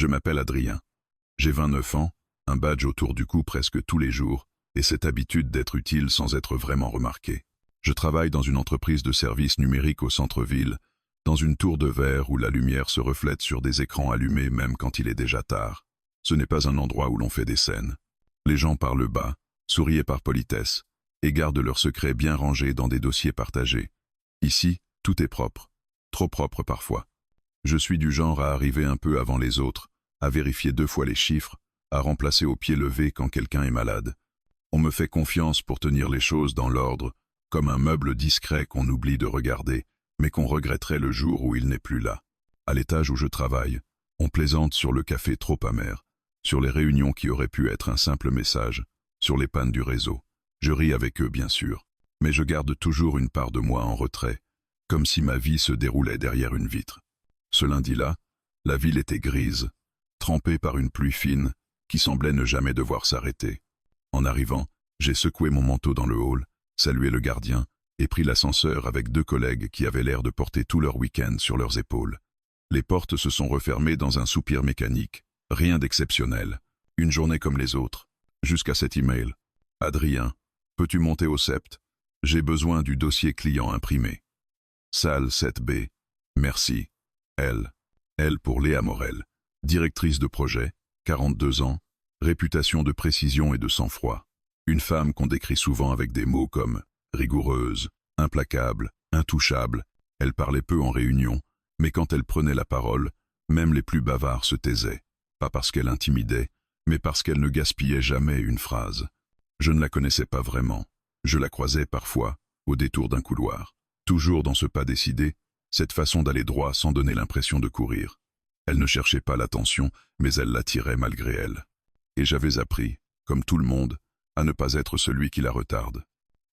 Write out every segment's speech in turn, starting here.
Je m'appelle Adrien. J'ai 29 ans, un badge autour du cou presque tous les jours, et cette habitude d'être utile sans être vraiment remarqué. Je travaille dans une entreprise de services numériques au centre-ville, dans une tour de verre où la lumière se reflète sur des écrans allumés même quand il est déjà tard. Ce n'est pas un endroit où l'on fait des scènes. Les gens parlent bas, sourient par politesse, et gardent leurs secrets bien rangés dans des dossiers partagés. Ici, tout est propre, trop propre parfois. Je suis du genre à arriver un peu avant les autres, à vérifier 2 fois les chiffres, à remplacer au pied levé quand quelqu'un est malade. On me fait confiance pour tenir les choses dans l'ordre, comme un meuble discret qu'on oublie de regarder, mais qu'on regretterait le jour où il n'est plus là. À l'étage où je travaille, on plaisante sur le café trop amer, sur les réunions qui auraient pu être un simple message, sur les pannes du réseau. Je ris avec eux bien sûr, mais je garde toujours une part de moi en retrait, comme si ma vie se déroulait derrière une vitre. Ce lundi-là, la ville était grise, trempée par une pluie fine qui semblait ne jamais devoir s'arrêter. En arrivant, j'ai secoué mon manteau dans le hall, salué le gardien et pris l'ascenseur avec 2 collègues qui avaient l'air de porter tout leur week-end sur leurs épaules. Les portes se sont refermées dans un soupir mécanique, rien d'exceptionnel, une journée comme les autres, jusqu'à cet email. Adrien, peux-tu monter au sept? J'ai besoin du dossier client imprimé. Salle 7B. Merci. Elle pour Léa Morel, directrice de projet, 42 ans, réputation de précision et de sang-froid. Une femme qu'on décrit souvent avec des mots comme rigoureuse, implacable, intouchable. Elle parlait peu en réunion, mais quand elle prenait la parole, même les plus bavards se taisaient, pas parce qu'elle intimidait, mais parce qu'elle ne gaspillait jamais une phrase. Je ne la connaissais pas vraiment. Je la croisais parfois, au détour d'un couloir. Toujours dans ce pas décidé, cette façon d'aller droit sans donner l'impression de courir. Elle ne cherchait pas l'attention, mais elle l'attirait malgré elle. Et j'avais appris, comme tout le monde, à ne pas être celui qui la retarde.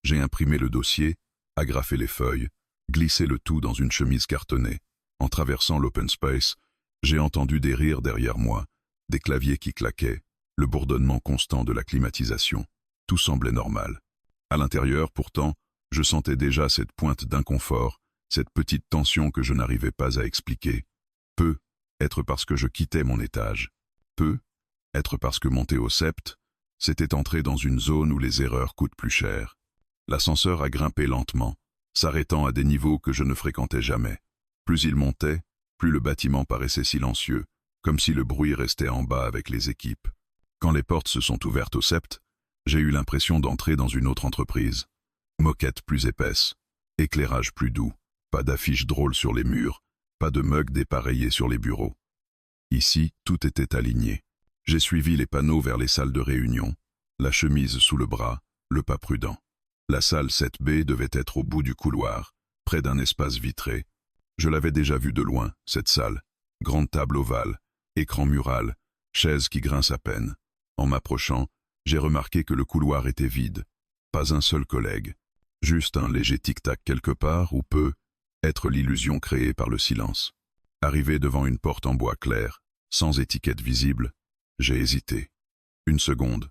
J'ai imprimé le dossier, agrafé les feuilles, glissé le tout dans une chemise cartonnée. En traversant l'open space, j'ai entendu des rires derrière moi, des claviers qui claquaient, le bourdonnement constant de la climatisation. Tout semblait normal. À l'intérieur, pourtant, je sentais déjà cette pointe d'inconfort, cette petite tension que je n'arrivais pas à expliquer. Peut être parce que je quittais mon étage. Peut être parce que monter au sept, c'était entrer dans une zone où les erreurs coûtent plus cher. L'ascenseur a grimpé lentement, s'arrêtant à des niveaux que je ne fréquentais jamais. Plus il montait, plus le bâtiment paraissait silencieux, comme si le bruit restait en bas avec les équipes. Quand les portes se sont ouvertes au sept, j'ai eu l'impression d'entrer dans une autre entreprise. Moquette plus épaisse, éclairage plus doux, pas d'affiches drôles sur les murs, pas de mugs dépareillés sur les bureaux. Ici, tout était aligné. J'ai suivi les panneaux vers les salles de réunion, la chemise sous le bras, le pas prudent. La salle 7B devait être au bout du couloir, près d'un espace vitré. Je l'avais déjà vue de loin, cette salle. Grande table ovale, écran mural, chaises qui grincent à peine. En m'approchant, j'ai remarqué que le couloir était vide. Pas un seul collègue. Juste un léger tic-tac quelque part où peut être l'illusion créée par le silence. Arrivé devant une porte en bois clair, sans étiquette visible, j'ai hésité. Une seconde.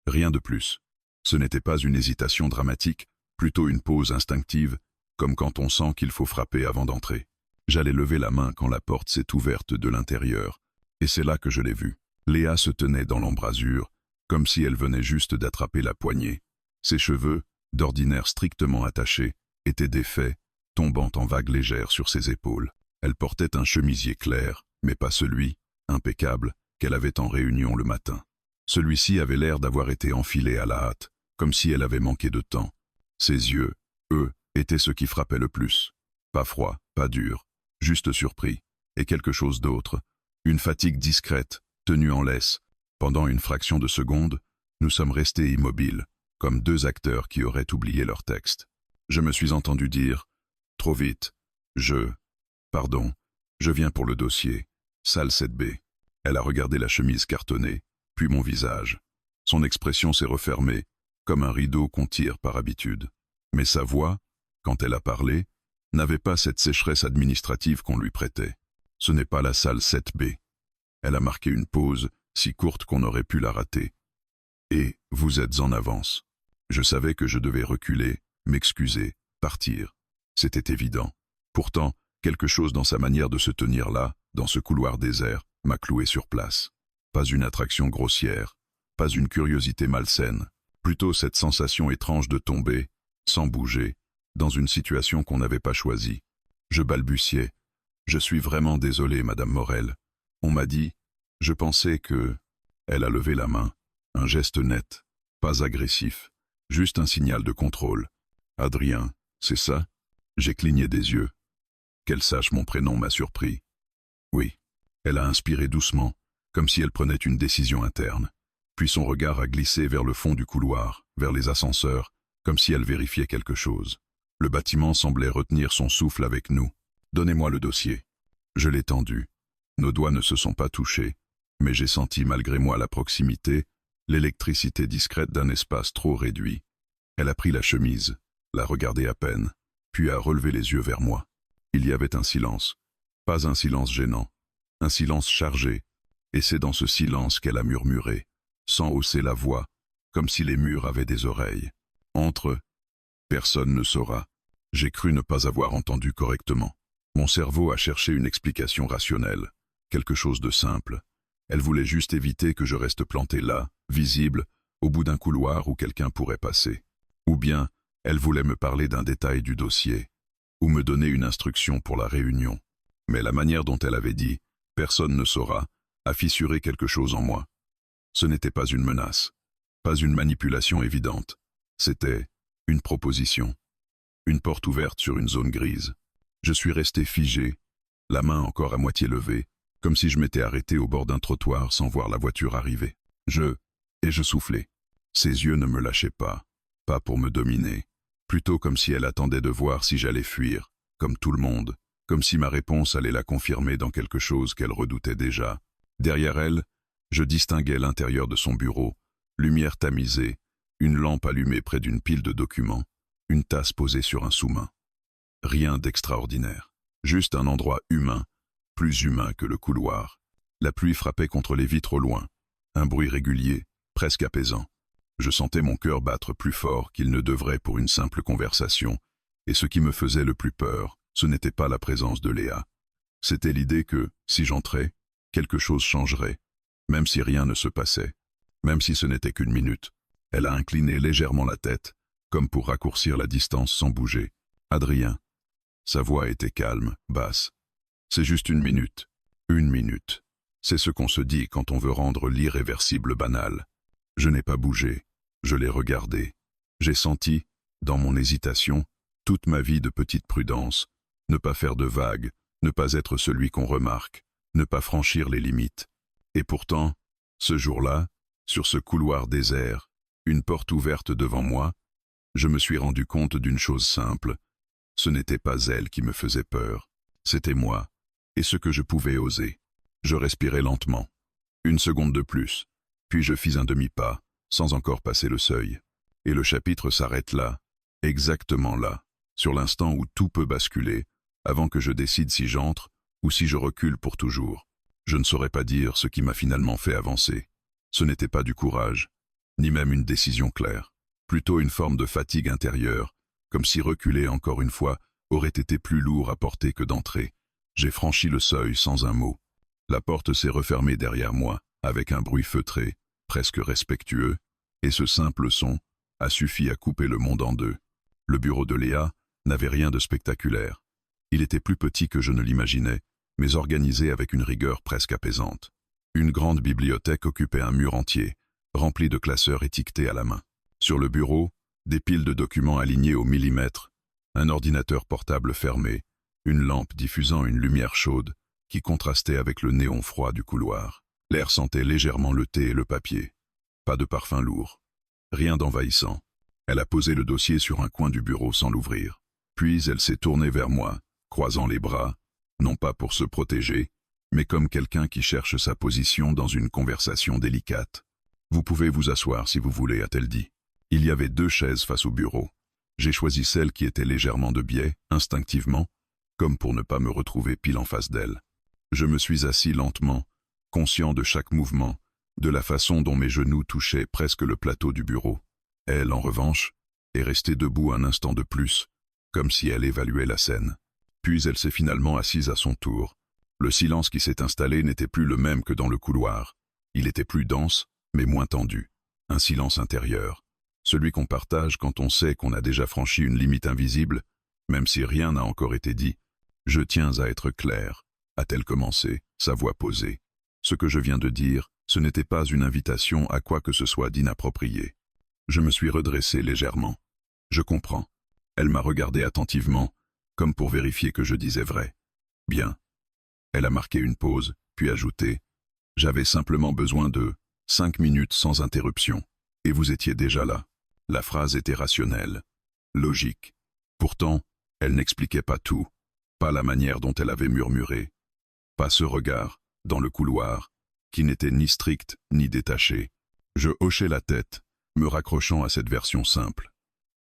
Rien de plus. Ce n'était pas une hésitation dramatique, plutôt une pause instinctive, comme quand on sent qu'il faut frapper avant d'entrer. J'allais lever la main quand la porte s'est ouverte de l'intérieur, et c'est là que je l'ai vue. Léa se tenait dans l'embrasure, comme si elle venait juste d'attraper la poignée. Ses cheveux, d'ordinaire strictement attachés, étaient défaits, tombant en vagues légères sur ses épaules. Elle portait un chemisier clair, mais pas celui, impeccable, qu'elle avait en réunion le matin. Celui-ci avait l'air d'avoir été enfilé à la hâte, comme si elle avait manqué de temps. Ses yeux, eux, étaient ce qui frappait le plus. Pas froid, pas dur, juste surpris, et quelque chose d'autre, une fatigue discrète, tenue en laisse. Pendant une fraction de seconde, nous sommes restés immobiles, comme 2 acteurs qui auraient oublié leur texte. Je me suis entendu dire « Trop vite, pardon, je viens pour le dossier, salle 7B ». Elle a regardé la chemise cartonnée, puis mon visage. Son expression s'est refermée, comme un rideau qu'on tire par habitude. Mais sa voix, quand elle a parlé, n'avait pas cette sécheresse administrative qu'on lui prêtait. Ce n'est pas la salle 7B. Elle a marqué une pause, si courte qu'on aurait pu la rater. Et vous êtes en avance. Je savais que je devais reculer, m'excuser, partir. C'était évident. Pourtant, quelque chose dans sa manière de se tenir là, dans ce couloir désert, m'a cloué sur place. Pas une attraction grossière, pas une curiosité malsaine, plutôt cette sensation étrange de tomber, sans bouger, dans une situation qu'on n'avait pas choisie. Je balbutiai. Je suis vraiment désolé, Madame Morel. On m'a dit, je pensais que... Elle a levé la main, un geste net, pas agressif, juste un signal de contrôle. Adrien, c'est ça? J'ai cligné des yeux. Qu'elle sache mon prénom m'a surpris. Oui. Elle a inspiré doucement, comme si elle prenait une décision interne. Puis son regard a glissé vers le fond du couloir, vers les ascenseurs, comme si elle vérifiait quelque chose. Le bâtiment semblait retenir son souffle avec nous. Donnez-moi le dossier. Je l'ai tendu. Nos doigts ne se sont pas touchés, mais j'ai senti malgré moi la proximité, l'électricité discrète d'un espace trop réduit. Elle a pris la chemise, l'a regardée à peine, puis a relevé les yeux vers moi. Il y avait un silence, pas un silence gênant, un silence chargé, et c'est dans ce silence qu'elle a murmuré, sans hausser la voix, comme si les murs avaient des oreilles. Entre, personne ne saura. J'ai cru ne pas avoir entendu correctement. Mon cerveau a cherché une explication rationnelle, quelque chose de simple. Elle voulait juste éviter que je reste planté là, visible, au bout d'un couloir où quelqu'un pourrait passer. Ou bien, elle voulait me parler d'un détail du dossier, ou me donner une instruction pour la réunion. Mais la manière dont elle avait dit « personne ne saura » a fissuré quelque chose en moi. Ce n'était pas une menace, pas une manipulation évidente. C'était une proposition, une porte ouverte sur une zone grise. Je suis resté figé, la main encore à moitié levée, comme si je m'étais arrêté au bord d'un trottoir sans voir la voiture arriver. Et je soufflais. Ses yeux ne me lâchaient pas pour me dominer, plutôt comme si elle attendait de voir si j'allais fuir, comme tout le monde, comme si ma réponse allait la confirmer dans quelque chose qu'elle redoutait déjà. Derrière elle, je distinguais l'intérieur de son bureau, lumière tamisée, une lampe allumée près d'une pile de documents, une tasse posée sur un sous-main. Rien d'extraordinaire, juste un endroit humain, plus humain que le couloir. La pluie frappait contre les vitres au loin, un bruit régulier, presque apaisant. Je sentais mon cœur battre plus fort qu'il ne devrait pour une simple conversation, et ce qui me faisait le plus peur, ce n'était pas la présence de Léa. C'était l'idée que, si j'entrais, quelque chose changerait, même si rien ne se passait, même si ce n'était qu'une minute. Elle a incliné légèrement la tête, comme pour raccourcir la distance sans bouger. Adrien. Sa voix était calme, basse. C'est juste une minute. Une minute. C'est ce qu'on se dit quand on veut rendre l'irréversible banal. Je n'ai pas bougé. Je l'ai regardé. J'ai senti, dans mon hésitation, toute ma vie de petite prudence, ne pas faire de vagues, ne pas être celui qu'on remarque, ne pas franchir les limites. Et pourtant, ce jour-là, sur ce couloir désert, une porte ouverte devant moi, je me suis rendu compte d'une chose simple. Ce n'était pas elle qui me faisait peur, c'était moi, et ce que je pouvais oser. Je respirais lentement. Une seconde de plus, puis je fis un demi-pas, sans encore passer le seuil. Et le chapitre s'arrête là, exactement là, sur l'instant où tout peut basculer, avant que je décide si j'entre ou si je recule pour toujours. Je ne saurais pas dire ce qui m'a finalement fait avancer. Ce n'était pas du courage, ni même une décision claire, plutôt une forme de fatigue intérieure, comme si reculer encore une fois aurait été plus lourd à porter que d'entrer. J'ai franchi le seuil sans un mot. La porte s'est refermée derrière moi, avec un bruit feutré, presque respectueux, et ce simple son a suffi à couper le monde en deux. Le bureau de Léa n'avait rien de spectaculaire. Il était plus petit que je ne l'imaginais, mais organisé avec une rigueur presque apaisante. Une grande bibliothèque occupait un mur entier, rempli de classeurs étiquetés à la main. Sur le bureau, des piles de documents alignés au millimètre, un ordinateur portable fermé, une lampe diffusant une lumière chaude qui contrastait avec le néon froid du couloir. L'air sentait légèrement le thé et le papier. Pas de parfum lourd. Rien d'envahissant. Elle a posé le dossier sur un coin du bureau sans l'ouvrir. Puis elle s'est tournée vers moi, croisant les bras, non pas pour se protéger, mais comme quelqu'un qui cherche sa position dans une conversation délicate. « Vous pouvez vous asseoir si vous voulez », a-t-elle dit. Il y avait 2 chaises face au bureau. J'ai choisi celle qui était légèrement de biais, instinctivement, comme pour ne pas me retrouver pile en face d'elle. Je me suis assis lentement, conscient de chaque mouvement, de la façon dont mes genoux touchaient presque le plateau du bureau. Elle, en revanche, est restée debout un instant de plus, comme si elle évaluait la scène. Puis elle s'est finalement assise à son tour, Le silence qui s'est installé n'était plus le même que dans le couloir. Il était plus dense, mais moins tendu. Un silence intérieur. Celui qu'on partage quand on sait qu'on a déjà franchi une limite invisible, même si rien n'a encore été dit. Je tiens à être clair, a-t-elle commencé, sa voix posée. Ce que je viens de dire, ce n'était pas une invitation à quoi que ce soit d'inapproprié. Je me suis redressé légèrement. Je comprends. Elle m'a regardé attentivement, comme pour vérifier que je disais vrai. Bien. Elle a marqué une pause, puis ajouté. J'avais simplement besoin de 5 minutes sans interruption. Et vous étiez déjà là. La phrase était rationnelle, logique. Pourtant, elle n'expliquait pas tout. Pas la manière dont elle avait murmuré. Pas ce regard, dans le couloir, qui n'était ni strict ni détaché. Je hochai la tête, me raccrochant à cette version simple.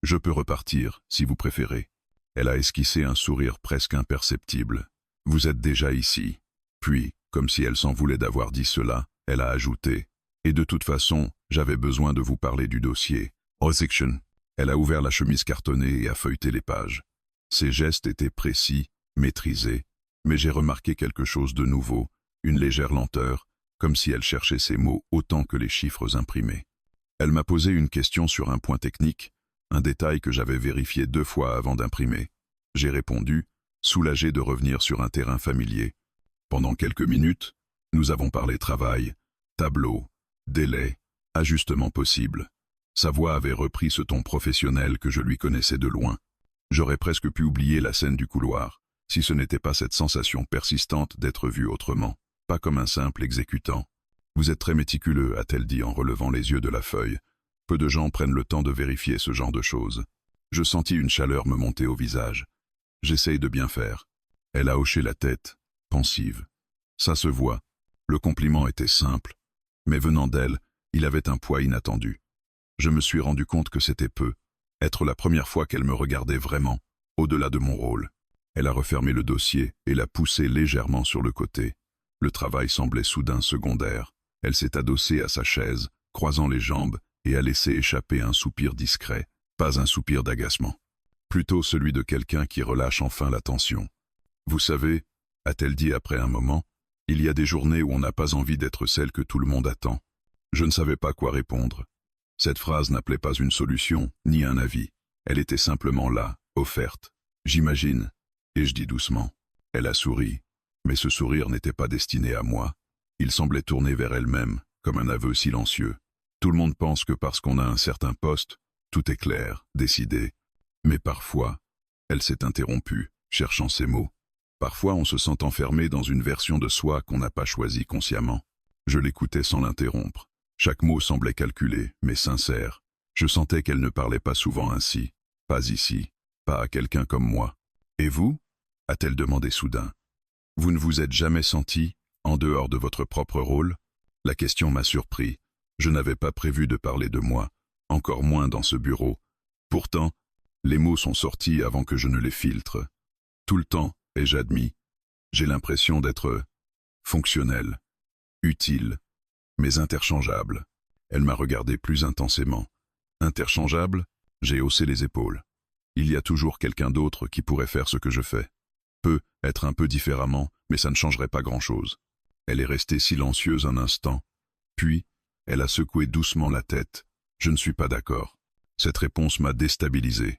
Je peux repartir, si vous préférez. Elle a esquissé un sourire presque imperceptible. Vous êtes déjà ici. Puis, comme si elle s'en voulait d'avoir dit cela, elle a ajouté. Et de toute façon, j'avais besoin de vous parler du dossier. Section. Elle a ouvert la chemise cartonnée et a feuilleté les pages. Ses gestes étaient précis, maîtrisés, mais j'ai remarqué quelque chose de nouveau, une légère lenteur, comme si elle cherchait ses mots autant que les chiffres imprimés. Elle m'a posé une question sur un point technique, un détail que j'avais vérifié 2 fois avant d'imprimer. J'ai répondu, soulagé de revenir sur un terrain familier. Pendant quelques minutes, nous avons parlé travail, tableau, délai, ajustement possible. Sa voix avait repris ce ton professionnel que je lui connaissais de loin. J'aurais presque pu oublier la scène du couloir, si ce n'était pas cette sensation persistante d'être vu autrement, pas comme un simple exécutant. Vous êtes très méticuleux, a-t-elle dit en relevant les yeux de la feuille. Peu de gens prennent le temps de vérifier ce genre de choses. Je sentis une chaleur me monter au visage. J'essaye de bien faire. Elle a hoché la tête, pensive. Ça se voit. Le compliment était simple, mais venant d'elle, il avait un poids inattendu. Je me suis rendu compte que c'était peu, être la première fois qu'elle me regardait vraiment, au-delà de mon rôle. Elle a refermé le dossier et l'a poussé légèrement sur le côté. Le travail semblait soudain secondaire. Elle s'est adossée à sa chaise, croisant les jambes, et a laissé échapper un soupir discret, pas un soupir d'agacement. Plutôt celui de quelqu'un qui relâche enfin la tension. Vous savez, a-t-elle dit après un moment, il y a des journées où on n'a pas envie d'être celle que tout le monde attend. Je ne savais pas quoi répondre. Cette phrase n'appelait pas une solution, ni un avis. Elle était simplement là, offerte. J'imagine. Et je dis doucement. Elle a souri. Mais ce sourire n'était pas destiné à moi. Il semblait tourner vers elle-même, comme un aveu silencieux. Tout le monde pense que parce qu'on a un certain poste, tout est clair, décidé. Mais parfois, elle s'est interrompue, cherchant ses mots. Parfois on se sent enfermé dans une version de soi qu'on n'a pas choisie consciemment. Je l'écoutais sans l'interrompre. Chaque mot semblait calculé, mais sincère. Je sentais qu'elle ne parlait pas souvent ainsi. Pas ici, pas à quelqu'un comme moi. Et vous? A-t-elle demandé soudain. Vous ne vous êtes jamais senti, en dehors de votre propre rôle? La question m'a surpris. Je n'avais pas prévu de parler de moi, encore moins dans ce bureau. Pourtant, les mots sont sortis avant que je ne les filtre. Tout le temps, ai-je admis. J'ai l'impression d'être fonctionnel, utile, mais interchangeable. Elle m'a regardé plus intensément. Interchangeable? J'ai haussé les épaules. Il y a toujours quelqu'un d'autre qui pourrait faire ce que je fais. Peut être un peu différemment, mais ça ne changerait pas grand-chose. Elle est restée silencieuse un instant, puis elle a secoué doucement la tête. Je ne suis pas d'accord. Cette réponse m'a déstabilisé.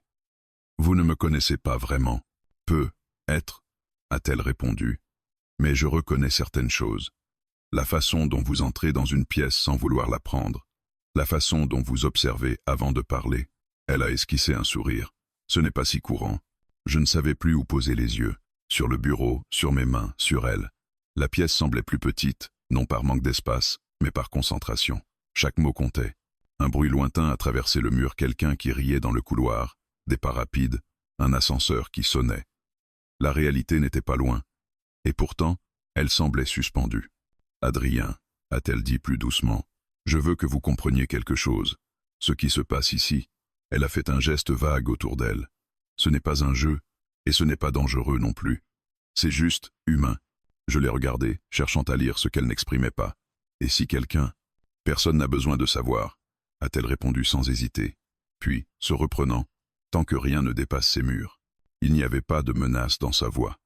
Vous ne me connaissez pas vraiment. Peut être, a-t-elle répondu. Mais je reconnais certaines choses. La façon dont vous entrez dans une pièce sans vouloir la prendre. La façon dont vous observez avant de parler. Elle a esquissé un sourire. Ce n'est pas si courant. Je ne savais plus où poser les yeux. Sur le bureau, sur mes mains, sur elle. La pièce semblait plus petite, non par manque d'espace, mais par concentration. Chaque mot comptait. Un bruit lointain a traversé le mur, quelqu'un qui riait dans le couloir, des pas rapides, un ascenseur qui sonnait. La réalité n'était pas loin. Et pourtant, elle semblait suspendue. Adrien, a-t-elle dit plus doucement, je veux que vous compreniez quelque chose. Ce qui se passe ici. Elle a fait un geste vague autour d'elle. Ce n'est pas un jeu, et ce n'est pas dangereux non plus. C'est juste humain. Je l'ai regardée, cherchant à lire ce qu'elle n'exprimait pas. Et si quelqu'un? Personne n'a besoin de savoir, a-t-elle répondu sans hésiter. Puis, se reprenant, tant que rien ne dépasse ses murs. Il n'y avait pas de menace dans sa voix.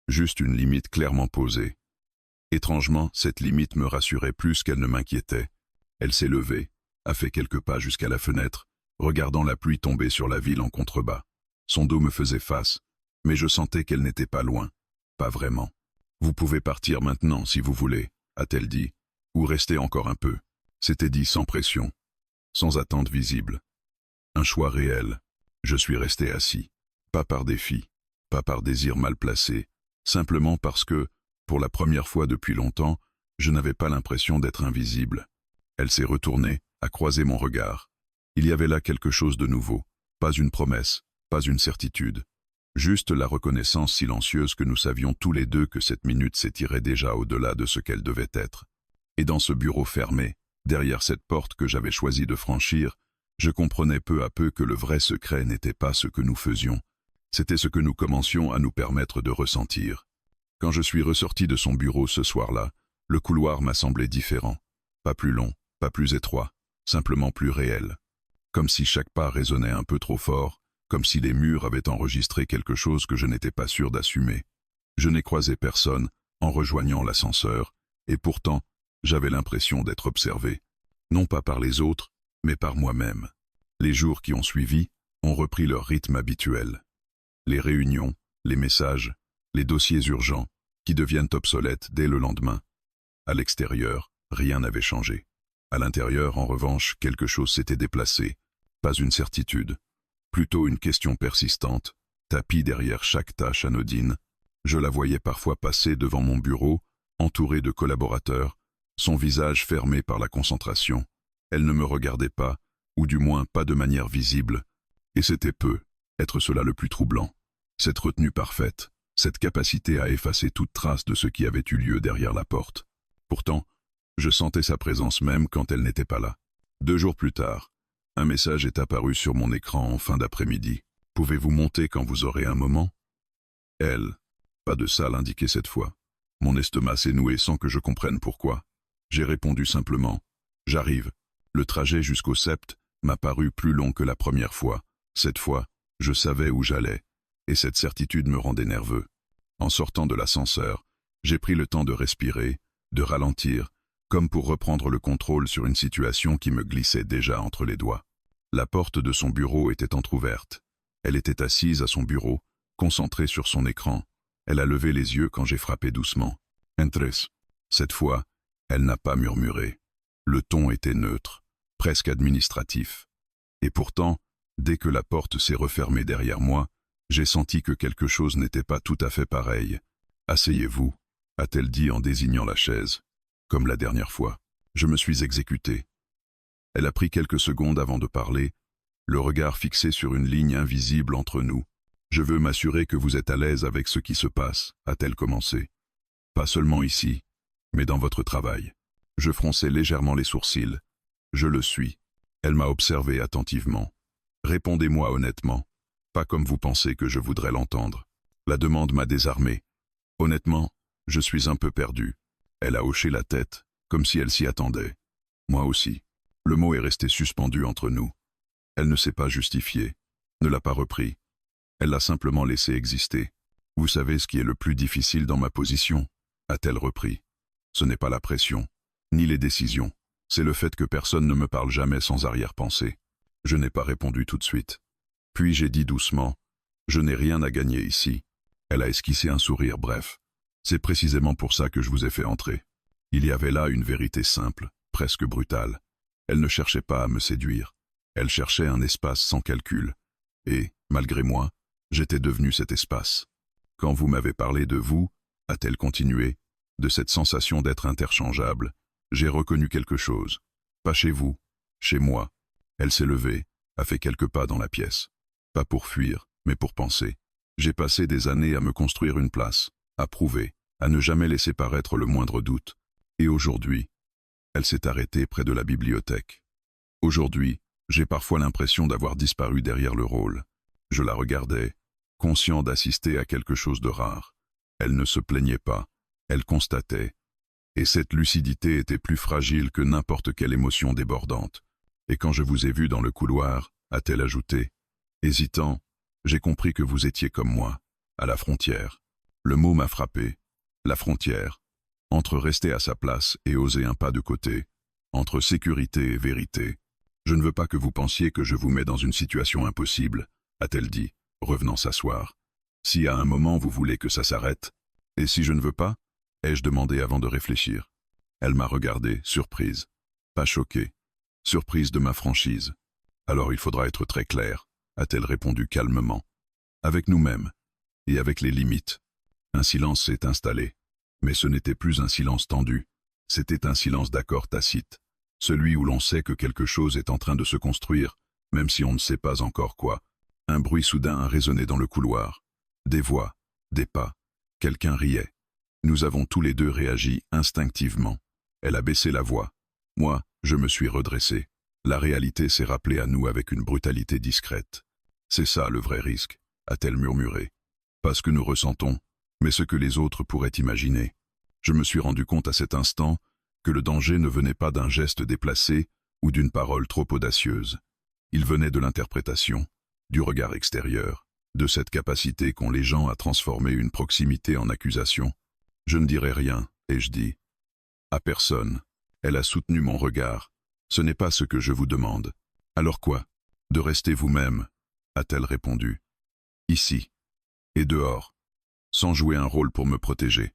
Juste une limite clairement posée. Étrangement, cette limite me rassurait plus qu'elle ne m'inquiétait. Elle s'est levée, a fait quelques pas jusqu'à la fenêtre, regardant la pluie tomber sur la ville en contrebas. Son dos me faisait face, mais je sentais qu'elle n'était pas loin. Pas vraiment. Vous pouvez partir maintenant si vous voulez, a-t-elle dit, ou rester encore un peu. C'était dit sans pression, sans attente visible. Un choix réel. Je suis resté assis. Pas par défi, pas par désir mal placé, simplement parce que, pour la première fois depuis longtemps, je n'avais pas l'impression d'être invisible. Elle s'est retournée, a croisé mon regard. Il y avait là quelque chose de nouveau, pas une promesse, pas une certitude. Juste la reconnaissance silencieuse que nous savions tous les deux que cette minute s'étirait déjà au-delà de ce qu'elle devait être. Et dans ce bureau fermé, derrière cette porte que j'avais choisi de franchir, je comprenais peu à peu que le vrai secret n'était pas ce que nous faisions, c'était ce que nous commencions à nous permettre de ressentir. Quand je suis ressorti de son bureau ce soir-là, le couloir m'a semblé différent. Pas plus long, pas plus étroit, simplement plus réel. Comme si chaque pas résonnait un peu trop fort, comme si les murs avaient enregistré quelque chose que je n'étais pas sûr d'assumer. Je n'ai croisé personne en rejoignant l'ascenseur, et pourtant, j'avais l'impression d'être observé. Non pas par les autres, mais par moi-même. Les jours qui ont suivi ont repris leur rythme habituel. Les réunions, les messages, les dossiers urgents, qui deviennent obsolètes dès le lendemain. À l'extérieur, rien n'avait changé. À l'intérieur, en revanche, quelque chose s'était déplacé. Pas une certitude, plutôt une question persistante, tapie derrière chaque tâche anodine. Je la voyais parfois passer devant mon bureau, entourée de collaborateurs, son visage fermé par la concentration. Elle ne me regardait pas, ou du moins pas de manière visible, et c'était peu, être cela le plus troublant. Cette retenue parfaite, cette capacité à effacer toute trace de ce qui avait eu lieu derrière la porte. Pourtant, je sentais sa présence même quand elle n'était pas là. 2 jours plus tard, un message est apparu sur mon écran en fin d'après-midi. « Pouvez-vous monter quand vous aurez un moment ?» Elle, pas de salle indiquée cette fois. Mon estomac s'est noué sans que je comprenne pourquoi. J'ai répondu simplement « J'arrive ». Le trajet jusqu'au Sept m'a paru plus long que la première fois. Cette fois, je savais où j'allais, et cette certitude me rendait nerveux. En sortant de l'ascenseur, j'ai pris le temps de respirer, de ralentir, comme pour reprendre le contrôle sur une situation qui me glissait déjà entre les doigts. La porte de son bureau était entr'ouverte. Elle était assise à son bureau, concentrée sur son écran. Elle a levé les yeux quand j'ai frappé doucement. « Entres ». Cette fois, elle n'a pas murmuré. Le ton était neutre, presque administratif. Et pourtant, dès que la porte s'est refermée derrière moi, j'ai senti que quelque chose n'était pas tout à fait pareil. « Asseyez-vous », a-t-elle dit en désignant la chaise. Comme la dernière fois, je me suis exécuté. Elle a pris quelques secondes avant de parler, le regard fixé sur une ligne invisible entre nous. « Je veux m'assurer que vous êtes à l'aise avec ce qui se passe », a-t-elle commencé. « Pas seulement ici, mais dans votre travail. » Je fronçai légèrement les sourcils. « Je le suis. » Elle m'a observé attentivement. « Répondez-moi honnêtement, pas comme vous pensez que je voudrais l'entendre. » La demande m'a désarmé. Honnêtement, je suis un peu perdu. Elle a hoché la tête, comme si elle s'y attendait. Moi aussi. Le mot est resté suspendu entre nous. Elle ne s'est pas justifiée, ne l'a pas repris. Elle l'a simplement laissé exister. « Vous savez ce qui est le plus difficile dans ma position ?» a-t-elle repris. « Ce n'est pas la pression, ni les décisions. C'est le fait que personne ne me parle jamais sans arrière-pensée. » Je n'ai pas répondu tout de suite. Puis j'ai dit doucement, « Je n'ai rien à gagner ici. » Elle a esquissé un sourire bref. « C'est précisément pour ça que je vous ai fait entrer. » Il y avait là une vérité simple, presque brutale. Elle ne cherchait pas à me séduire. Elle cherchait un espace sans calcul. Et, malgré moi, j'étais devenu cet espace. « Quand vous m'avez parlé de vous, » a-t-elle continué, « de cette sensation d'être interchangeable, j'ai reconnu quelque chose. Pas chez vous, chez moi. » Elle s'est levée, a fait quelques pas dans la pièce. Pas pour fuir, mais pour penser. J'ai passé des années à me construire une place, à prouver, à ne jamais laisser paraître le moindre doute. Et aujourd'hui, elle s'est arrêtée près de la bibliothèque. Aujourd'hui, j'ai parfois l'impression d'avoir disparu derrière le rôle. Je la regardais, conscient d'assister à quelque chose de rare. Elle ne se plaignait pas, elle constatait. Et cette lucidité était plus fragile que n'importe quelle émotion débordante. Et quand je vous ai vu dans le couloir, a-t-elle ajouté, hésitant, j'ai compris que vous étiez comme moi, à la frontière. Le mot m'a frappé. La frontière. Entre rester à sa place et oser un pas de côté, entre sécurité et vérité. Je ne veux pas que vous pensiez que je vous mets dans une situation impossible, a-t-elle dit, revenant s'asseoir. Si à un moment vous voulez que ça s'arrête, et si je ne veux pas, ai-je demandé avant de réfléchir. Elle m'a regardé, surprise. Pas choquée, surprise de ma franchise. Alors il faudra être très clair, a-t-elle répondu calmement. Avec nous-mêmes, et avec les limites. Un silence s'est installé. Mais ce n'était plus un silence tendu, c'était un silence d'accord tacite. Celui où l'on sait que quelque chose est en train de se construire, même si on ne sait pas encore quoi. Un bruit soudain a résonné dans le couloir. Des voix, des pas. Quelqu'un riait. Nous avons tous les deux réagi instinctivement. Elle a baissé la voix. Moi, je me suis redressé. La réalité s'est rappelée à nous avec une brutalité discrète. C'est ça le vrai risque, a-t-elle murmuré. Pas ce que nous ressentons, mais ce que les autres pourraient imaginer. Je me suis rendu compte à cet instant que le danger ne venait pas d'un geste déplacé ou d'une parole trop audacieuse. Il venait de l'interprétation, du regard extérieur, de cette capacité qu'ont les gens à transformer une proximité en accusation. Je ne dirai rien, ai-je dit. À personne. Elle a soutenu mon regard. Ce n'est pas ce que je vous demande. Alors quoi? De rester vous-même, a-t-elle répondu. Ici. Et dehors. Sans jouer un rôle pour me protéger.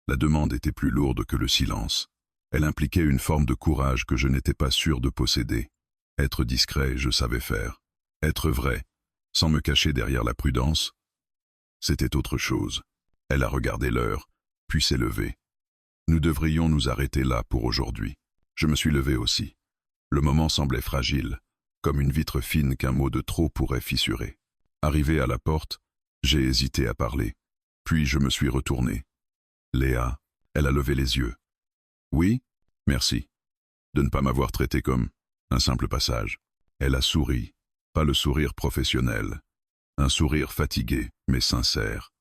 La demande était plus lourde que le silence. Elle impliquait une forme de courage que je n'étais pas sûr de posséder. Être discret, je savais faire. Être vrai, sans me cacher derrière la prudence, c'était autre chose. Elle a regardé l'heure, puis s'est levée. Nous devrions nous arrêter là pour aujourd'hui. Je me suis levé aussi. Le moment semblait fragile, comme une vitre fine qu'un mot de trop pourrait fissurer. Arrivé à la porte, j'ai hésité à parler. Puis je me suis retourné. Léa, elle a levé les yeux. Oui, merci. De ne pas m'avoir traité comme un simple passage. Elle a souri, pas le sourire professionnel. Un sourire fatigué, mais sincère.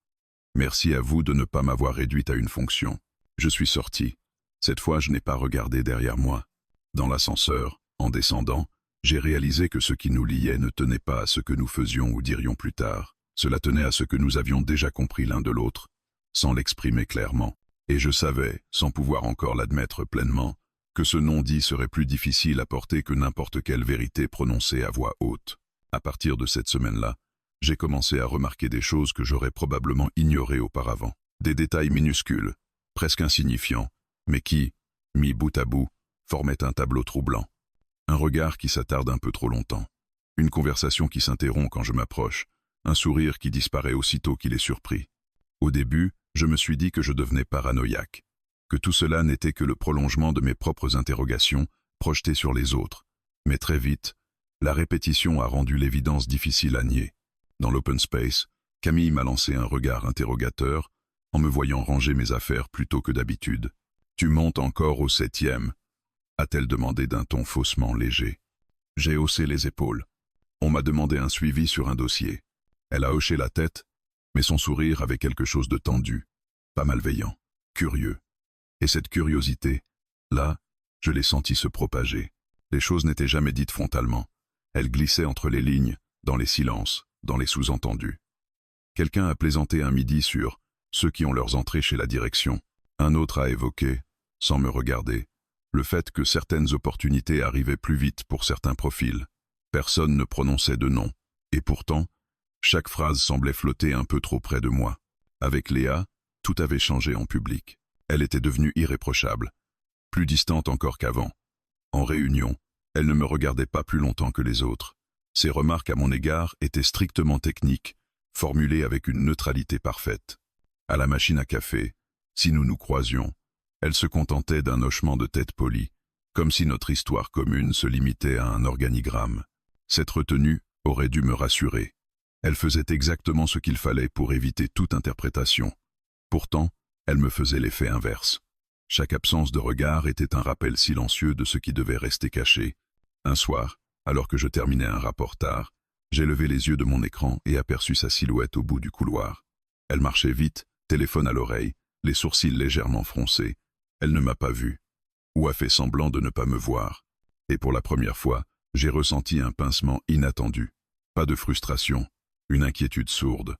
Merci à vous de ne pas m'avoir réduite à une fonction. Je suis sorti. Cette fois, je n'ai pas regardé derrière moi. Dans l'ascenseur, en descendant, j'ai réalisé que ce qui nous liait ne tenait pas à ce que nous faisions ou dirions plus tard. Cela tenait à ce que nous avions déjà compris l'un de l'autre, sans l'exprimer clairement. Et je savais, sans pouvoir encore l'admettre pleinement, que ce non-dit serait plus difficile à porter que n'importe quelle vérité prononcée à voix haute. À partir de cette semaine-là, j'ai commencé à remarquer des choses que j'aurais probablement ignorées auparavant. Des détails minuscules, presque insignifiants, mais qui, mis bout à bout, formaient un tableau troublant. Un regard qui s'attarde un peu trop longtemps. Une conversation qui s'interrompt quand je m'approche. Un sourire qui disparaît aussitôt qu'il est surpris. Au début, je me suis dit que je devenais paranoïaque, que tout cela n'était que le prolongement de mes propres interrogations projetées sur les autres. Mais très vite, la répétition a rendu l'évidence difficile à nier. Dans l'open space, Camille m'a lancé un regard interrogateur en me voyant ranger mes affaires plus tôt que d'habitude. « Tu montes encore au 7e ?» a-t-elle demandé d'un ton faussement léger. J'ai haussé les épaules. On m'a demandé un suivi sur un dossier. Elle a hoché la tête, mais son sourire avait quelque chose de tendu, pas malveillant, curieux. Et cette curiosité, là, je l'ai sentie se propager. Les choses n'étaient jamais dites frontalement. Elles glissaient entre les lignes, dans les silences, dans les sous-entendus. Quelqu'un a plaisanté un midi sur ceux qui ont leurs entrées chez la direction. Un autre a évoqué, sans me regarder, le fait que certaines opportunités arrivaient plus vite pour certains profils. Personne ne prononçait de nom. Et pourtant, chaque phrase semblait flotter un peu trop près de moi. Avec Léa, tout avait changé en public. Elle était devenue irréprochable, plus distante encore qu'avant. En réunion, elle ne me regardait pas plus longtemps que les autres. Ses remarques à mon égard étaient strictement techniques, formulées avec une neutralité parfaite. À la machine à café, si nous nous croisions, elle se contentait d'un hochement de tête poli, comme si notre histoire commune se limitait à un organigramme. Cette retenue aurait dû me rassurer. Elle faisait exactement ce qu'il fallait pour éviter toute interprétation. Pourtant, elle me faisait l'effet inverse. Chaque absence de regard était un rappel silencieux de ce qui devait rester caché. Un soir, alors que je terminais un rapport tard, j'ai levé les yeux de mon écran et aperçu sa silhouette au bout du couloir. Elle marchait vite, téléphone à l'oreille, les sourcils légèrement froncés. Elle ne m'a pas vu, ou a fait semblant de ne pas me voir. Et pour la première fois, j'ai ressenti un pincement inattendu. Pas de frustration, une inquiétude sourde.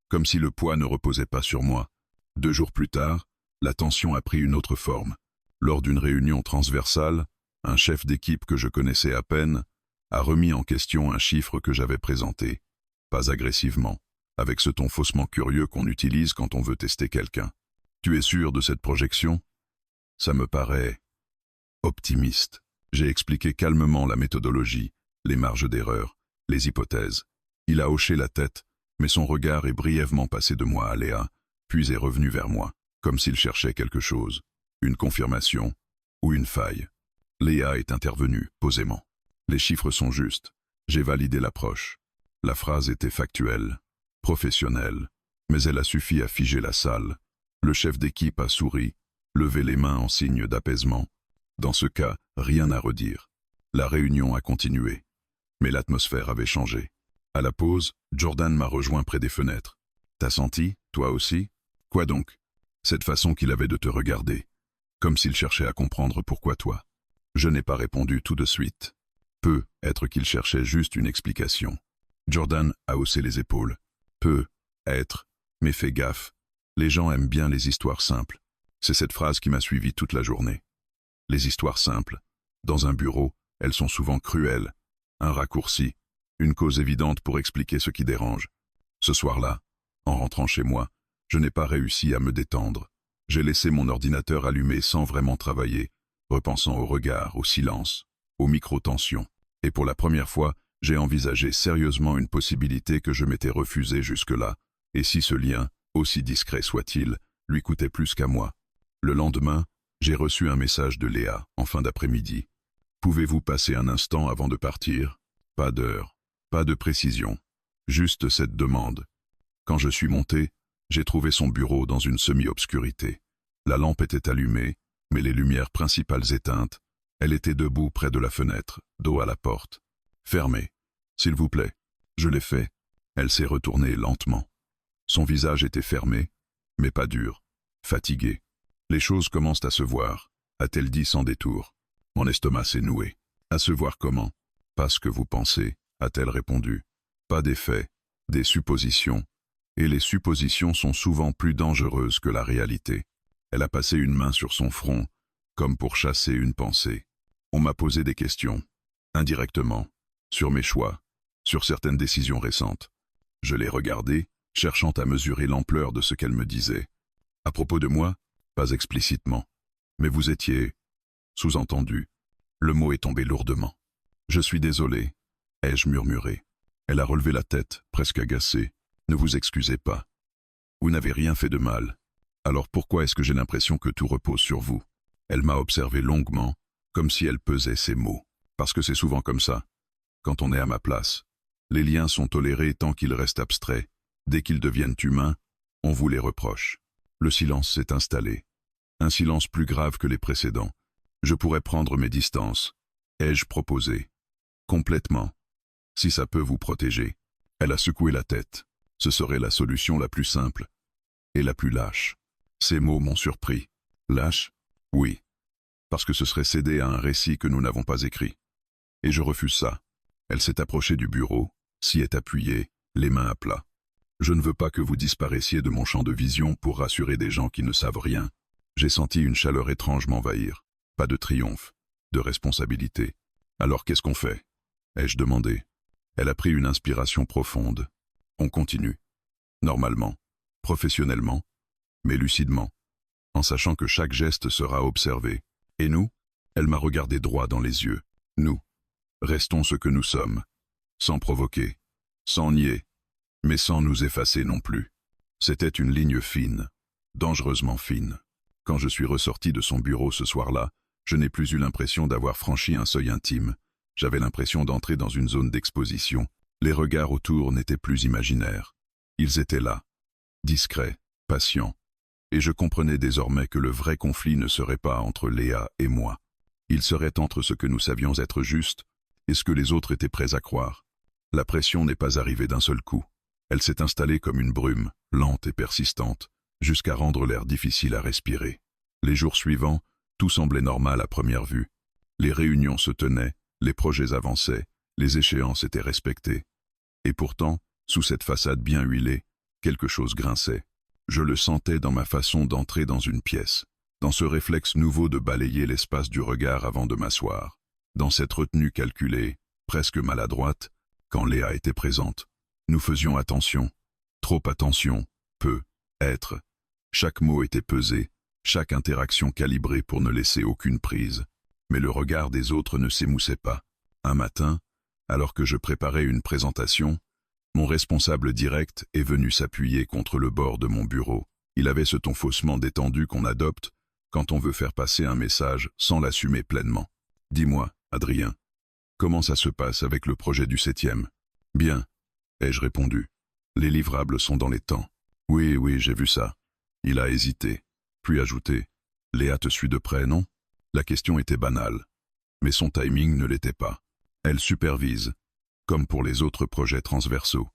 Comme si le poids ne reposait pas sur moi. 2 jours plus tard, La tension a pris une autre forme. Lors d'une réunion transversale, un chef d'équipe que je connaissais à peine a remis en question un chiffre que j'avais présenté, pas agressivement, avec ce ton faussement curieux qu'on utilise quand on veut tester quelqu'un. Tu es sûr de cette projection? Ça me paraît optimiste. J'ai expliqué calmement la méthodologie, les marges d'erreur, les hypothèses. Il a hoché la tête, mais son regard est brièvement passé de moi à Léa, puis est revenu vers moi, comme s'il cherchait quelque chose, une confirmation ou une faille. Léa est intervenue, posément. Les chiffres sont justes. J'ai validé l'approche. La phrase était factuelle, professionnelle, mais elle a suffi à figer la salle. Le chef d'équipe a souri, levé les mains en signe d'apaisement. Dans ce cas, rien à redire. La réunion a continué. Mais l'atmosphère avait changé. À la pause, Jordan m'a rejoint près des fenêtres. T'as senti, toi aussi? Quoi donc? Cette façon qu'il avait de te regarder. Comme s'il cherchait à comprendre pourquoi toi. Je n'ai pas répondu tout de suite. Peut être qu'il cherchait juste une explication. Jordan a haussé les épaules. Peut être, mais fais gaffe. Les gens aiment bien les histoires simples. C'est cette phrase qui m'a suivi toute la journée. Les histoires simples. Dans un bureau, elles sont souvent cruelles. Un raccourci, une cause évidente pour expliquer ce qui dérange. Ce soir-là, en rentrant chez moi, je n'ai pas réussi à me détendre. J'ai laissé mon ordinateur allumé sans vraiment travailler, repensant au regard, au silence, aux micro-tensions. Et pour la première fois, j'ai envisagé sérieusement une possibilité que je m'étais refusée jusque-là. Et si ce lien, aussi discret soit-il, lui coûtait plus qu'à moi? Le lendemain, j'ai reçu un message de Léa, en fin d'après-midi. Pouvez-vous passer un instant avant de partir? Pas d'heure, pas de précision, juste cette demande. Quand je suis monté, j'ai trouvé son bureau dans une semi-obscurité. La lampe était allumée, mais les lumières principales éteintes. Elle était debout près de la fenêtre, dos à la porte. Fermez, s'il vous plaît. Je l'ai fait. Elle s'est retournée lentement. Son visage était fermé, mais pas dur, fatigué. Les choses commencent à se voir, a-t-elle dit sans détour. Mon estomac s'est noué. À se voir comment? Pas ce que vous pensez, a-t-elle répondu. Pas des faits, des suppositions. Et les suppositions sont souvent plus dangereuses que la réalité. Elle a passé une main sur son front, comme pour chasser une pensée. On m'a posé des questions, indirectement, sur mes choix, sur certaines décisions récentes. Je l'ai regardée, cherchant à mesurer l'ampleur de ce qu'elle me disait. À propos de moi, pas explicitement. Mais vous étiez sous-entendu. Le mot est tombé lourdement. Je suis désolé, ai-je murmuré. Elle a relevé la tête, presque agacée. Ne vous excusez pas. Vous n'avez rien fait de mal. Alors pourquoi est-ce que j'ai l'impression que tout repose sur vous? Elle m'a observé longuement, comme si elle pesait ses mots. Parce que c'est souvent comme ça. Quand on est à ma place, les liens sont tolérés tant qu'ils restent abstraits. Dès qu'ils deviennent humains, on vous les reproche. Le silence s'est installé. Un silence plus grave que les précédents. Je pourrais prendre mes distances. Ai-je proposé? Complètement. Si ça peut vous protéger. Elle a secoué la tête. Ce serait la solution la plus simple. Et la plus lâche. Ces mots m'ont surpris. Lâche? Oui. Parce que ce serait céder à un récit que nous n'avons pas écrit. Et je refuse ça. Elle s'est approchée du bureau, s'y est appuyée, les mains à plat. Je ne veux pas que vous disparaissiez de mon champ de vision pour rassurer des gens qui ne savent rien. J'ai senti une chaleur étrange m'envahir. Pas de triomphe, de responsabilité. Alors qu'est-ce qu'on fait? Ai-je demandé. Elle a pris une inspiration profonde. On continue. Normalement, professionnellement, mais lucidement, en sachant que chaque geste sera observé. Et nous? Elle m'a regardé droit dans les yeux. Nous. Restons ce que nous sommes. Sans provoquer. Sans nier. Mais sans nous effacer non plus. C'était une ligne fine. Dangereusement fine. Quand je suis ressorti de son bureau ce soir-là, je n'ai plus eu l'impression d'avoir franchi un seuil intime. J'avais l'impression d'entrer dans une zone d'exposition. Les regards autour n'étaient plus imaginaires. Ils étaient là. Discrets, patients. Et je comprenais désormais que le vrai conflit ne serait pas entre Léa et moi. Il serait entre ce que nous savions être juste et ce que les autres étaient prêts à croire. La pression n'est pas arrivée d'un seul coup. Elle s'est installée comme une brume, lente et persistante, jusqu'à rendre l'air difficile à respirer. Les jours suivants, tout semblait normal à première vue. Les réunions se tenaient, les projets avançaient, les échéances étaient respectées. Et pourtant, sous cette façade bien huilée, quelque chose grinçait. Je le sentais dans ma façon d'entrer dans une pièce, dans ce réflexe nouveau de balayer l'espace du regard avant de m'asseoir, dans cette retenue calculée, presque maladroite, quand Léa était présente. Nous faisions attention, trop attention, peu, être. Chaque mot était pesé, chaque interaction calibrée pour ne laisser aucune prise. Mais le regard des autres ne s'émoussait pas. Un matin, alors que je préparais une présentation, mon responsable direct est venu s'appuyer contre le bord de mon bureau. Il avait ce ton faussement détendu qu'on adopte quand on veut faire passer un message sans l'assumer pleinement. « Dis-moi, Adrien, comment ça se passe avec le projet du 7e? »« Bien, » ai-je répondu. « Les livrables sont dans les temps. »« Oui, j'ai vu ça. » Il a hésité, puis ajouté. « Léa te suit de près, non ?» La question était banale, mais son timing ne l'était pas. Elle supervise, comme pour les autres projets transversaux.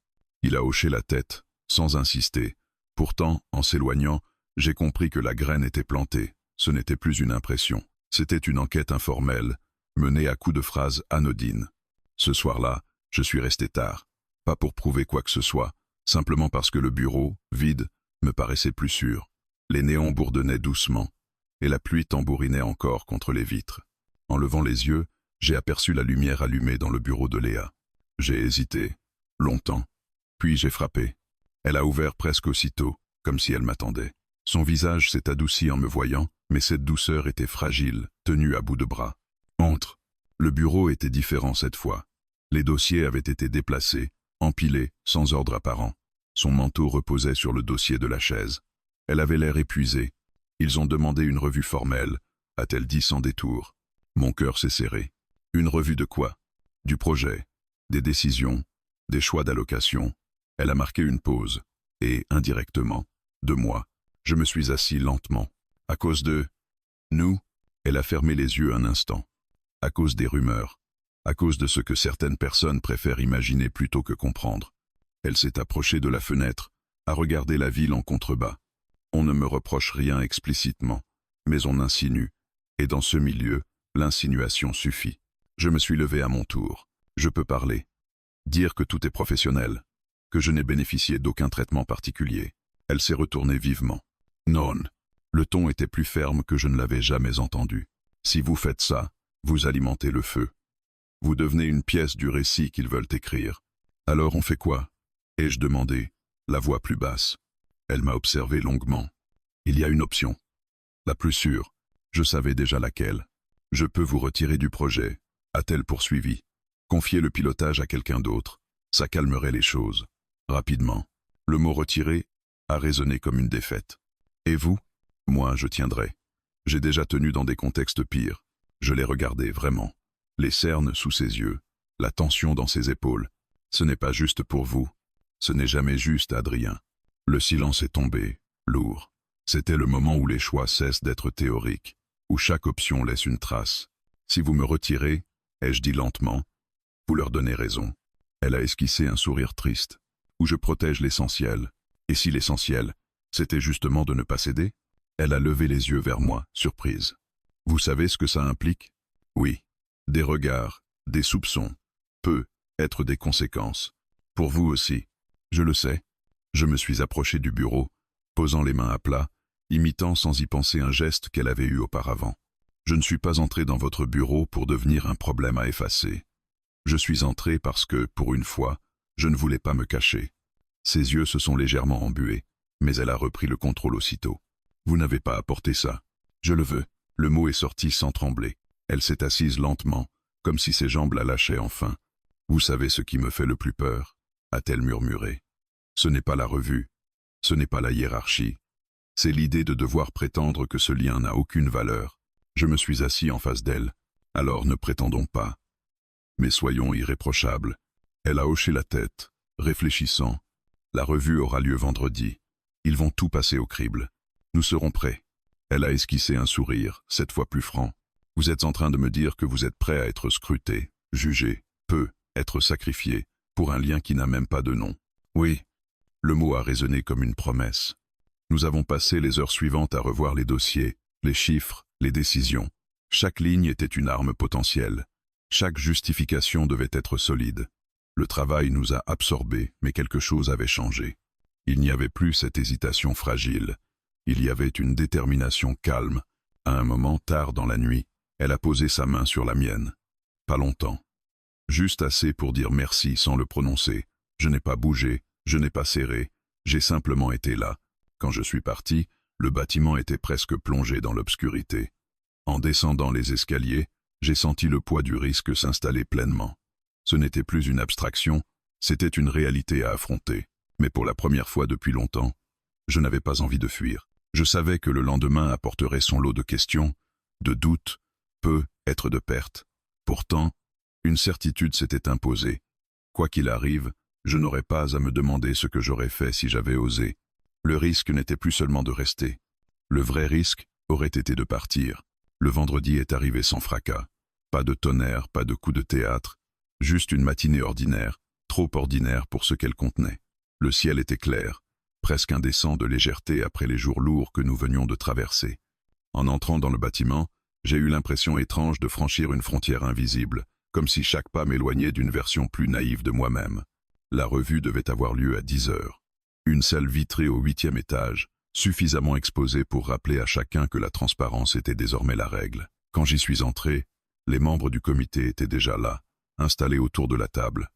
Il a hoché la tête, sans insister. Pourtant, en s'éloignant, j'ai compris que la graine était plantée. Ce n'était plus une impression. C'était une enquête informelle, menée à coups de phrases anodines. Ce soir-là, je suis resté tard. Pas pour prouver quoi que ce soit, simplement parce que le bureau, vide, me paraissait plus sûr. Les néons bourdonnaient doucement, et la pluie tambourinait encore contre les vitres. En levant les yeux, j'ai aperçu la lumière allumée dans le bureau de Léa. J'ai hésité, longtemps, puis j'ai frappé. Elle a ouvert presque aussitôt, comme si elle m'attendait. Son visage s'est adouci en me voyant, mais cette douceur était fragile, tenue à bout de bras. Entre. Le bureau était différent cette fois. Les dossiers avaient été déplacés, empilés, sans ordre apparent. Son manteau reposait sur le dossier de la chaise. Elle avait l'air épuisée. Ils ont demandé une revue formelle, a-t-elle dit sans détour. Mon cœur s'est serré. Une revue de quoi? Du projet, des décisions, des choix d'allocation. Elle a marqué une pause, et, indirectement, de moi, je me suis assis lentement. À cause de... nous, elle a fermé les yeux un instant. À cause des rumeurs, à cause de ce que certaines personnes préfèrent imaginer plutôt que comprendre. Elle s'est approchée de la fenêtre, a regardé la ville en contrebas. On ne me reproche rien explicitement, mais on insinue, et dans ce milieu, l'insinuation suffit. Je me suis levé à mon tour. Je peux parler. Dire que tout est professionnel, que je n'ai bénéficié d'aucun traitement particulier. Elle s'est retournée vivement. Non. Le ton était plus ferme que je ne l'avais jamais entendu. Si vous faites ça, vous alimentez le feu. Vous devenez une pièce du récit qu'ils veulent écrire. Alors on fait quoi? Ai-je demandé, la voix plus basse. Elle m'a observé longuement. Il y a une option. La plus sûre. Je savais déjà laquelle. Je peux vous retirer du projet, a-t-elle poursuivi. Confier le pilotage à quelqu'un d'autre. Ça calmerait les choses. Rapidement. Le mot retirer a résonné comme une défaite. Et vous? Moi, je tiendrai. J'ai déjà tenu dans des contextes pires. Je l'ai regardé vraiment. Les cernes sous ses yeux, la tension dans ses épaules. Ce n'est pas juste pour vous. Ce n'est jamais juste, Adrien. Le silence est tombé, lourd. C'était le moment où les choix cessent d'être théoriques, où chaque option laisse une trace. Si vous me retirez, ai-je dit lentement, vous leur donnez raison. Elle a esquissé un sourire triste, où je protège l'essentiel. Et si l'essentiel, c'était justement de ne pas céder? Elle a levé les yeux vers moi, surprise. Vous savez ce que ça implique? Oui. Des regards, des soupçons. Peut être des conséquences. Pour vous aussi. Je le sais. Je me suis approché du bureau, posant les mains à plat, imitant sans y penser un geste qu'elle avait eu auparavant. Je ne suis pas entré dans votre bureau pour devenir un problème à effacer. Je suis entré parce que, pour une fois, je ne voulais pas me cacher. Ses yeux se sont légèrement embués, mais elle a repris le contrôle aussitôt. Vous n'avez pas apporté ça. Je le veux. Le mot est sorti sans trembler. Elle s'est assise lentement, comme si ses jambes la lâchaient enfin. Vous savez ce qui me fait le plus peur, a-t-elle murmuré. Ce n'est pas la revue, ce n'est pas la hiérarchie. C'est l'idée de devoir prétendre que ce lien n'a aucune valeur. Je me suis assis en face d'elle. Alors ne prétendons pas. Mais soyons irréprochables. Elle a hoché la tête, réfléchissant. La revue aura lieu vendredi. Ils vont tout passer au crible. Nous serons prêts. Elle a esquissé un sourire, cette fois plus franc. Vous êtes en train de me dire que vous êtes prêt à être scruté, jugé, peut être sacrifié, pour un lien qui n'a même pas de nom. Oui. Le mot a résonné comme une promesse. Nous avons passé les heures suivantes à revoir les dossiers, les chiffres, les décisions. Chaque ligne était une arme potentielle. Chaque justification devait être solide. Le travail nous a absorbés, mais quelque chose avait changé. Il n'y avait plus cette hésitation fragile. Il y avait une détermination calme. À un moment tard dans la nuit, elle a posé sa main sur la mienne. Pas longtemps. Juste assez pour dire merci sans le prononcer. Je n'ai pas bougé, je n'ai pas serré, j'ai simplement été là. Quand je suis parti, le bâtiment était presque plongé dans l'obscurité. En descendant les escaliers, j'ai senti le poids du risque s'installer pleinement. Ce n'était plus une abstraction, c'était une réalité à affronter. Mais pour la première fois depuis longtemps, je n'avais pas envie de fuir. Je savais que le lendemain apporterait son lot de questions, de doutes, peut-être de pertes. Pourtant, une certitude s'était imposée. Quoi qu'il arrive, je n'aurais pas à me demander ce que j'aurais fait si j'avais osé. Le risque n'était plus seulement de rester. Le vrai risque aurait été de partir. Le vendredi est arrivé sans fracas. Pas de tonnerre, pas de coup de théâtre, juste une matinée ordinaire, trop ordinaire pour ce qu'elle contenait. Le ciel était clair, presque indécent de légèreté après les jours lourds que nous venions de traverser. En entrant dans le bâtiment, j'ai eu l'impression étrange de franchir une frontière invisible, comme si chaque pas m'éloignait d'une version plus naïve de moi-même. La revue devait avoir lieu à 10 heures. Une salle vitrée au 8e étage, suffisamment exposée pour rappeler à chacun que la transparence était désormais la règle. Quand j'y suis entré, les membres du comité étaient déjà là, installés autour de la table.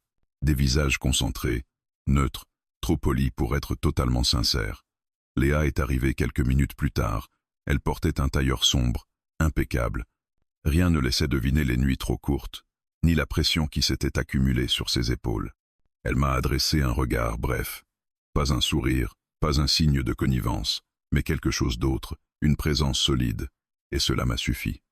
Des visages concentrés, neutres, trop polis pour être totalement sincères. Léa est arrivée quelques minutes plus tard. Elle portait un tailleur sombre, impeccable. Rien ne laissait deviner les nuits trop courtes, ni la pression qui s'était accumulée sur ses épaules. Elle m'a adressé un regard bref. Pas un sourire, pas un signe de connivence, mais quelque chose d'autre, une présence solide, et cela m'a suffi.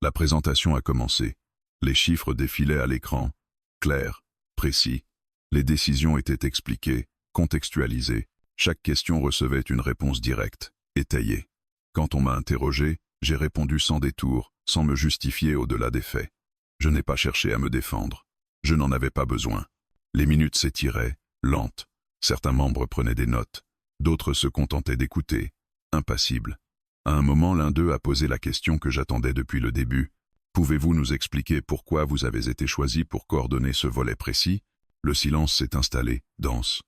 La présentation a commencé. Les chiffres défilaient à l'écran, clairs, précis. Les décisions étaient expliquées, contextualisées. Chaque question recevait une réponse directe, étayée. Quand on m'a interrogé, j'ai répondu sans détour, sans me justifier au-delà des faits. Je n'ai pas cherché à me défendre. Je n'en avais pas besoin. Les minutes s'étiraient, lentes. Certains membres prenaient des notes. D'autres se contentaient d'écouter, impassibles. À un moment, l'un d'eux a posé la question que j'attendais depuis le début. Pouvez-vous nous expliquer pourquoi vous avez été choisi pour coordonner ce volet précis? Le silence s'est installé, dense.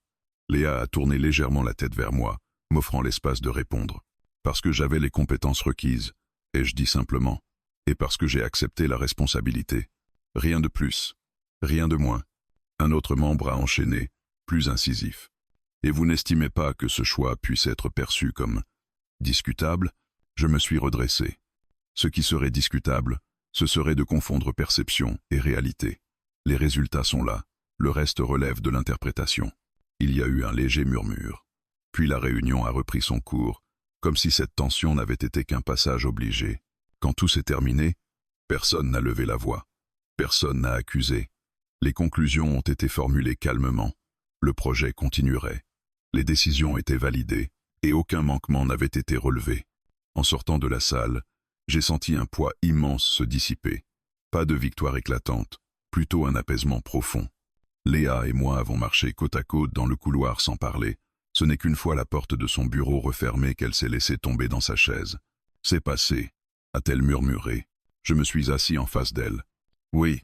Léa a tourné légèrement la tête vers moi, m'offrant l'espace de répondre. Parce que j'avais les compétences requises, ai-je dit simplement, et parce que j'ai accepté la responsabilité. Rien de plus, rien de moins. Un autre membre a enchaîné, plus incisif. Et vous n'estimez pas que ce choix puisse être perçu comme discutable? Je me suis redressé. Ce qui serait discutable, ce serait de confondre perception et réalité. Les résultats sont là, le reste relève de l'interprétation. Il y a eu un léger murmure. Puis la réunion a repris son cours, comme si cette tension n'avait été qu'un passage obligé. Quand tout s'est terminé, personne n'a levé la voix. Personne n'a accusé. Les conclusions ont été formulées calmement. Le projet continuerait. Les décisions étaient validées, et aucun manquement n'avait été relevé. En sortant de la salle, j'ai senti un poids immense se dissiper. Pas de victoire éclatante, plutôt un apaisement profond. Léa et moi avons marché côte à côte dans le couloir sans parler. Ce n'est qu'une fois la porte de son bureau refermée qu'elle s'est laissée tomber dans sa chaise. « C'est passé », a-t-elle murmuré. Je me suis assis en face d'elle. « Oui ».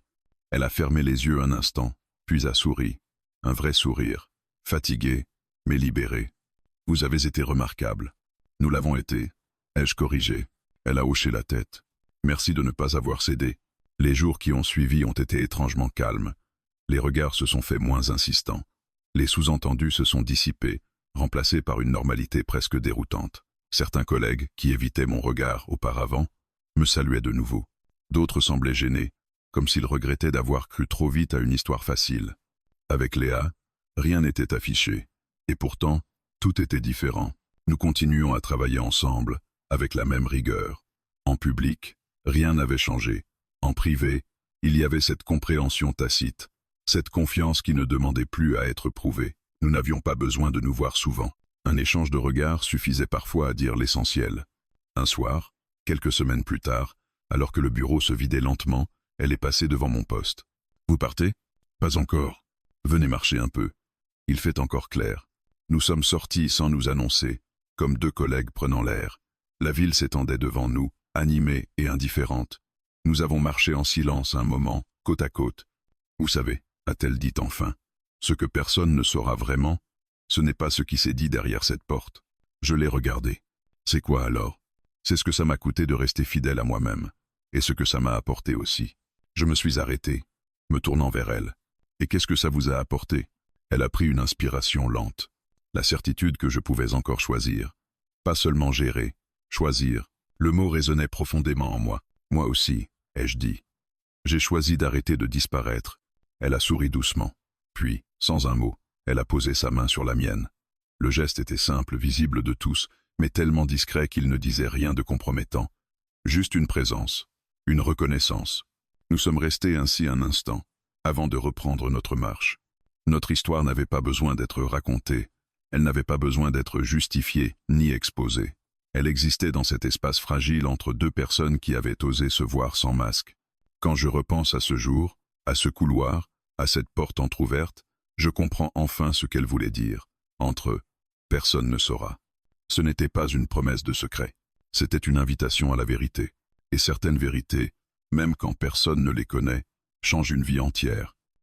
Elle a fermé les yeux un instant, puis a souri. Un vrai sourire, fatigué, mais libéré. « Vous avez été remarquable. »« Nous l'avons été. » Ai-je corrigé. Elle a hoché la tête. « Merci de ne pas avoir cédé. » Les jours qui ont suivi ont été étrangement calmes. Les regards se sont faits moins insistants. Les sous-entendus se sont dissipés, remplacés par une normalité presque déroutante. Certains collègues, qui évitaient mon regard auparavant, me saluaient de nouveau. D'autres semblaient gênés, comme s'ils regrettaient d'avoir cru trop vite à une histoire facile. Avec Léa, rien n'était affiché. Et pourtant, tout était différent. Nous continuions à travailler ensemble, avec la même rigueur. En public, rien n'avait changé. En privé, il y avait cette compréhension tacite, cette confiance qui ne demandait plus à être prouvée. Nous n'avions pas besoin de nous voir souvent. Un échange de regards suffisait parfois à dire l'essentiel. Un soir, quelques semaines plus tard, alors que le bureau se vidait lentement, elle est passée devant mon poste. « Vous partez ? » ?»« Pas encore. Venez marcher un peu. Il fait encore clair. » Nous sommes sortis sans nous annoncer, comme deux collègues prenant l'air. La ville s'étendait devant nous, animée et indifférente. Nous avons marché en silence un moment, côte à côte. « Vous savez, a-t-elle dit enfin, ce que personne ne saura vraiment, Ce n'est pas ce qui s'est dit derrière cette porte. Je l'ai regardé. C'est quoi alors? C'est ce que ça m'a coûté de rester fidèle à moi-même. Et ce que ça m'a apporté aussi. Je me suis arrêté, me tournant vers elle. Et qu'est-ce que ça vous a apporté? Elle a pris une inspiration lente. La certitude que je pouvais encore choisir. Pas seulement gérer, choisir. Le mot résonnait profondément en moi. Moi aussi, ai-je dit. J'ai choisi d'arrêter de disparaître. Elle a souri doucement. Puis, sans un mot, elle a posé sa main sur la mienne. Le geste était simple, visible de tous, mais tellement discret qu'il ne disait rien de compromettant. Juste une présence, une reconnaissance. Nous sommes restés ainsi un instant, avant de reprendre notre marche. Notre histoire n'avait pas besoin d'être racontée, elle n'avait pas besoin d'être justifiée ni exposée. Elle existait dans cet espace fragile entre deux personnes qui avaient osé se voir sans masque. Quand je repense à ce jour, à ce couloir, à cette porte entr'ouverte, je comprends enfin ce qu'elle voulait dire. Entre eux, personne ne saura. Ce n'était pas une promesse de secret, c'était une invitation à la vérité. Et certaines vérités, même quand personne ne les connaît, changent une vie entière.